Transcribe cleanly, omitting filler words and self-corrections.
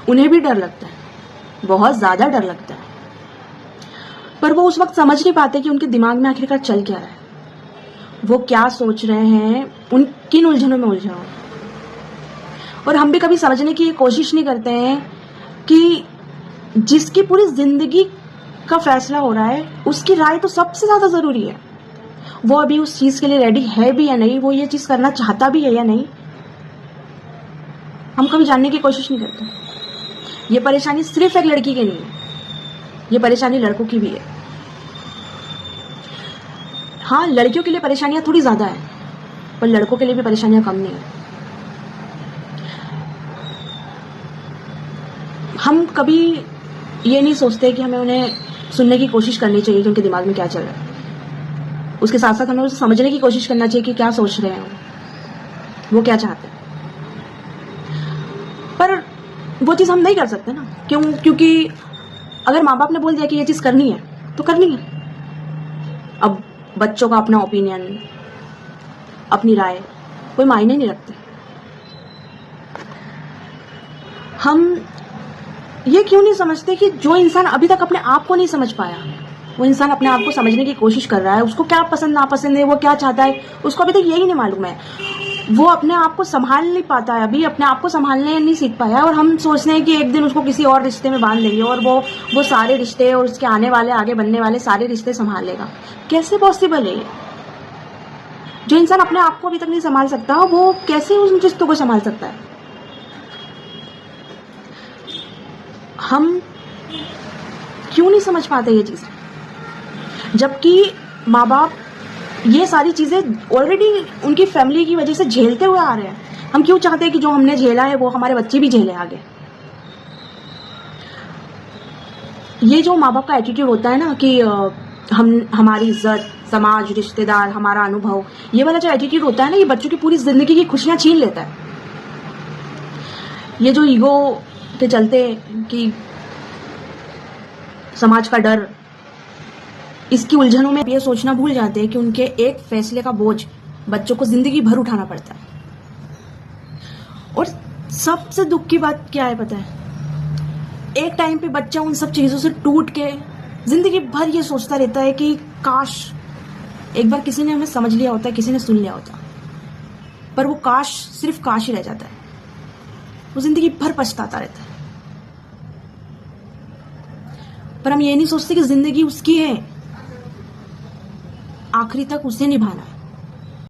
उन्हें भी डर लगता है, बहुत ज्यादा डर लगता है, पर वो उस वक्त समझ नहीं पाते कि उनके दिमाग में आखिरकार चल क्या रहा है, वो क्या सोच रहे हैं, उन किन उलझनों में उलझे हो। और हम भी कभी समझने की कोशिश नहीं करते हैं कि जिसकी पूरी जिंदगी का फैसला हो रहा है उसकी राय तो सबसे ज्यादा जरूरी है। वो अभी उस चीज के लिए रेडी है भी या नहीं, वो ये चीज करना चाहता भी है या नहीं, हम कभी जानने की कोशिश नहीं करते। ये परेशानी सिर्फ एक लड़की की नहीं है, ये परेशानी लड़कों की भी है। हाँ, लड़कियों के लिए परेशानियां थोड़ी ज्यादा है, पर लड़कों के लिए भी परेशानियां कम नहीं है। हम कभी ये नहीं सोचते कि हमें उन्हें सुनने की कोशिश करनी चाहिए कि उनके दिमाग में क्या चल रहा है। उसके साथ साथ हमें उसे समझने की कोशिश करना चाहिए कि क्या सोच रहे हैं वो क्या चाहते हैं। पर वो चीज हम नहीं कर सकते ना, क्योंकि अगर माँ बाप ने बोल दिया कि ये चीज करनी है तो करनी है। अब बच्चों का अपना ओपिनियन, अपनी राय कोई मायने नहीं रखते। हम ये क्यों नहीं समझते कि जो इंसान अभी तक अपने आप को नहीं समझ पाया, वो इंसान अपने आप को समझने की कोशिश कर रहा है, उसको क्या पसंद नापसंद है, वो क्या चाहता है, उसको अभी तक यही नहीं मालूम है। वो अपने आप को संभाल नहीं पाता है, अभी अपने आप को संभालने नहीं सीख पाया है। और हम सोचते हैं कि एक दिन उसको किसी और रिश्ते में बांध देंगे और वो सारे रिश्ते और उसके आने वाले आगे बनने वाले सारे रिश्ते संभाल लेगा। कैसे पॉसिबल है ये? जो इंसान अपने आप को अभी तक नहीं संभाल सकता वो कैसे उन रिश्तों को संभाल सकता है? हम क्यों नहीं समझ पाते ये चीज, जबकि माँ बाप ये सारी चीजें ऑलरेडी उनकी फैमिली की वजह से झेलते हुए आ रहे हैं। हम क्यों चाहते हैं कि जो हमने झेला है वो हमारे बच्चे भी झेले आगे? ये जो माँ बाप का एटीट्यूड होता है ना कि हमारी इज्जत, समाज, रिश्तेदार, हमारा अनुभव, ये वाला जो एटीट्यूड होता है ना, ये बच्चों की पूरी जिंदगी की खुशियां छीन लेता है। ये जो ईगो के चलते कि समाज का डर, इसकी उलझनों में ये सोचना भूल जाते हैं कि उनके एक फैसले का बोझ बच्चों को जिंदगी भर उठाना पड़ता है। और सबसे दुख की बात क्या है पता है? एक टाइम पे बच्चा उन सब चीजों से टूट के जिंदगी भर ये सोचता रहता है कि काश एक बार किसी ने हमें समझ लिया होता, किसी ने सुन लिया होता। पर वो काश सिर्फ काश ही रह जाता है, वो जिंदगी भर पछताता रहता है। पर हम ये नहीं सोचते कि जिंदगी उसकी है, आखिरी तक उसे निभाना है।